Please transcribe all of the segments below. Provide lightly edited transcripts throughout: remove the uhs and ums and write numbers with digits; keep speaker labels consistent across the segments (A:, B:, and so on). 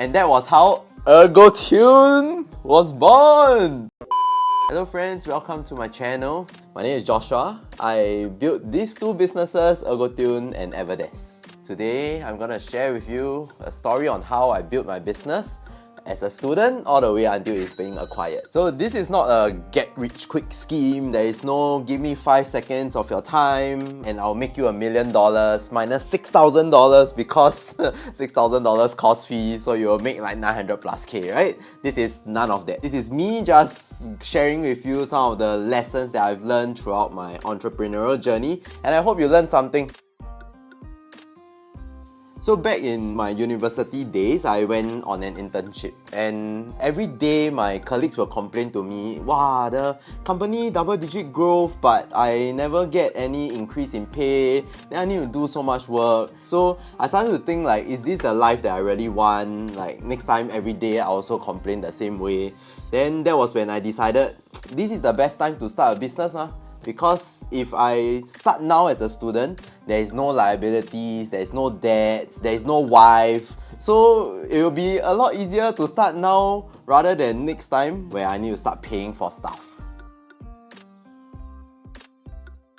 A: And that was how ErgoTune was born! Hello friends, welcome to my channel. My name is Joshua. I built these two businesses, ErgoTune and Everdesk. Today, I'm gonna share with you a story on how I built my business as a student all the way until it's being acquired. So this is not a get-rich-quick scheme. There is no give me 5 seconds of your time and I'll make you $1 million minus $6,000 because $6,000 cost fee, so you'll make like 900 plus K, right? This is none of that. This is me just sharing with you some of the lessons that I've learned throughout my entrepreneurial journey, and I hope you learned something. So back in my university days, I went on an internship, and every day my colleagues will complain to me, wow, the company double-digit growth, but I never get any increase in pay, then I need to do so much work. So I started to think like, is this the life that I really want? Like next time every day I also complain the same way. Then that was when I decided, this is the best time to start a business. Because if I start now as a student, there is no liabilities, there is no debts, there is no wife. So it will be a lot easier to start now rather than next time where I need to start paying for stuff.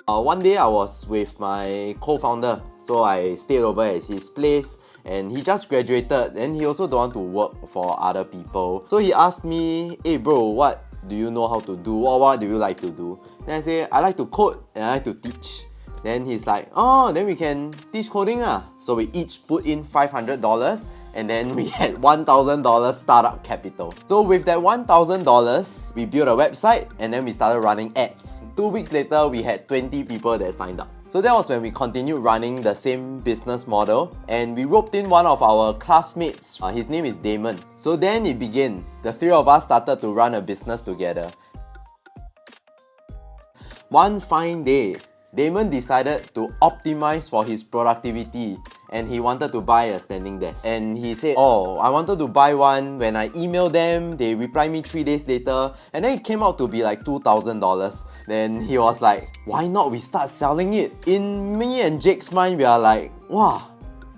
A: One day I was with my co-founder, so I stayed over at his place, and he just graduated and he also don't want to work for other people. So he asked me, hey bro, what do you know how to do, or what do you like to do? Then I say, I like to code and I like to teach. Then he's like, oh, then we can teach coding . So we each put in $500 and then we had $1,000 startup capital. So with that $1,000, we built a website and then we started running ads. 2 weeks later, we had 20 people that signed up. So that was when we continued running the same business model, and we roped in one of our classmates. His name is Damon. So then it began. The three of us started to run a business together. One fine day, Damon decided to optimize for his productivity, and he wanted to buy a standing desk. And he said, oh, I wanted to buy one. When I emailed them, they replied me 3 days later, and then it came out to be like $2,000. Then he was like, why not we start selling it? In me and Jake's mind, we are like, wow,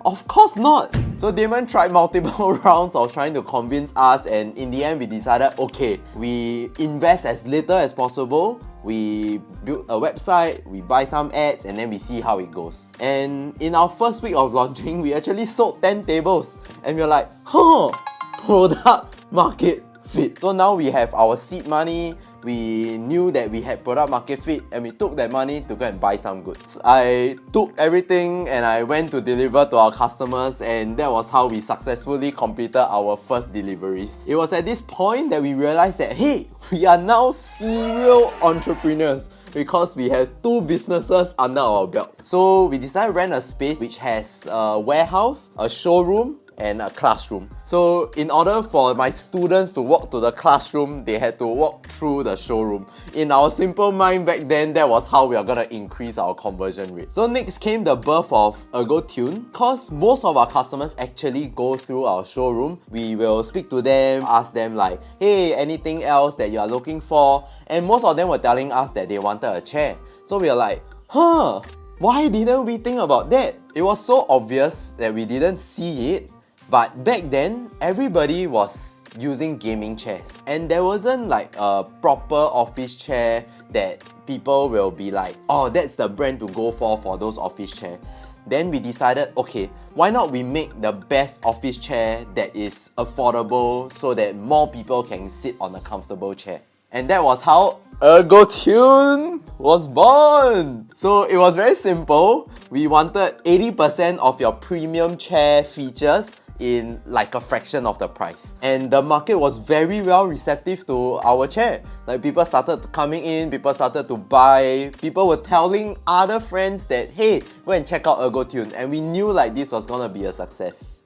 A: of course not. So Damon tried multiple rounds of trying to convince us, and in the end we decided, okay, we invest as little as possible. We build a website, we buy some ads, and then we see how it goes. And in our first week of launching, we actually sold 10 tables. And we're like, product market fit. So now we have our seed money, we knew that we had product market fit, and we took that money to go and buy some goods. I took everything and I went to deliver to our customers, and that was how we successfully completed our first deliveries. It was at this point that we realized that, hey, we are now serial entrepreneurs because we have 2 businesses under our belt. So we decided to rent a space which has a warehouse, a showroom, and a classroom. So in order for my students to walk to the classroom, they had to walk through the showroom. In our simple mind back then, that was how we are gonna increase our conversion rate. So next came the birth of ErgoTune. Cause most of our customers actually go through our showroom. We will speak to them, ask them like, hey, anything else that you are looking for? And most of them were telling us that they wanted a chair. So we are like, why didn't we think about that? It was so obvious that we didn't see it. But back then, everybody was using gaming chairs, and there wasn't like a proper office chair that people will be like, oh, that's the brand to go for those office chairs. Then we decided, okay, why not we make the best office chair that is affordable so that more people can sit on a comfortable chair. And that was how ErgoTune was born. So it was very simple. We wanted 80% of your premium chair features in like a fraction of the price. And the market was very well receptive to our chair. Like people started coming in, people started to buy, people were telling other friends that, hey, go and check out ErgoTune. And we knew like this was gonna be a success.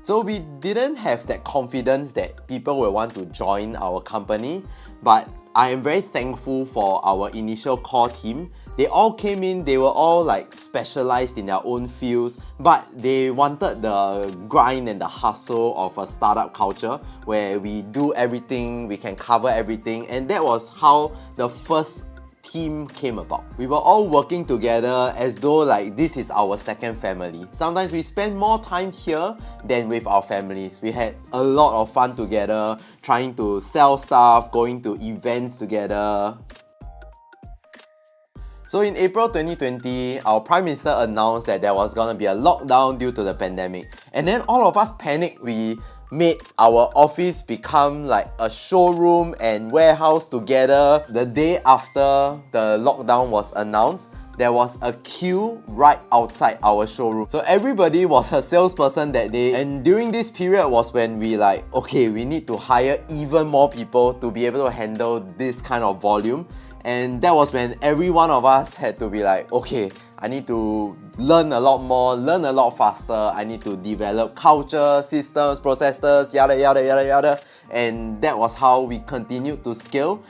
A: So we didn't have that confidence that people will want to join our company, but I am very thankful for our initial core team. They all came in, they were all like specialized in their own fields, but they wanted the grind and the hustle of a startup culture where we do everything, we can cover everything, and that was how the first team came about. We were all working together as though like this is our second family. Sometimes we spend more time here than with our families. We had a lot of fun together, trying to sell stuff, going to events together. So in April 2020, our Prime Minister announced that there was gonna be a lockdown due to the pandemic. And then all of us panicked. We made our office become like a showroom and warehouse together. The day after the lockdown was announced, there was a queue right outside our showroom. So everybody was a salesperson that day. And during this period was when we like, okay, we need to hire even more people to be able to handle this kind of volume. And that was when every one of us had to be like, okay, I need to learn a lot more, learn a lot faster. I need to develop culture, systems, processes, yada, yada, yada, yada. And that was how we continued to scale.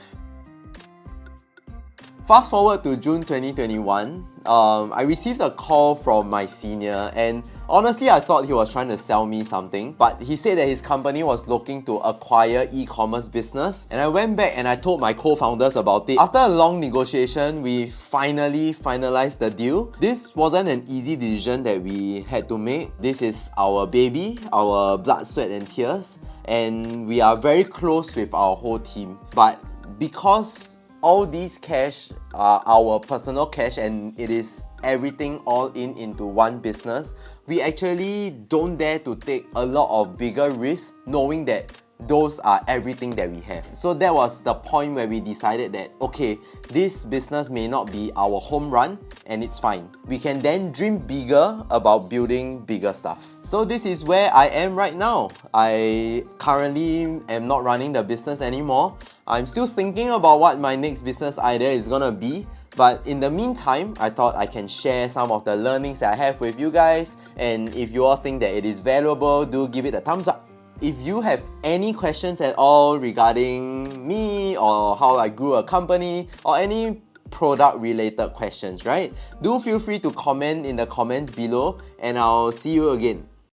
A: Fast forward to June 2021, I received a call from my senior, and honestly I thought he was trying to sell me something, but he said that his company was looking to acquire e-commerce business, and I went back and I told my co-founders about it. After a long negotiation, we finally finalized the deal. This wasn't an easy decision that we had to make. This is our baby, our blood, sweat and tears, and we are very close with our whole team. But because all these cash are our personal cash and it is everything all into one business, we actually don't dare to take a lot of bigger risks knowing that those are everything that we have. So that was the point where we decided that, okay, this business may not be our home run and it's fine. We can then dream bigger about building bigger stuff. So this is where I am right now. I currently am not running the business anymore. I'm still thinking about what my next business idea is gonna be. But in the meantime, I thought I can share some of the learnings that I have with you guys. And if you all think that it is valuable, do give it a thumbs up. If you have any questions at all regarding me or how I grew a company or any product related questions, right? Do feel free to comment in the comments below and I'll see you again.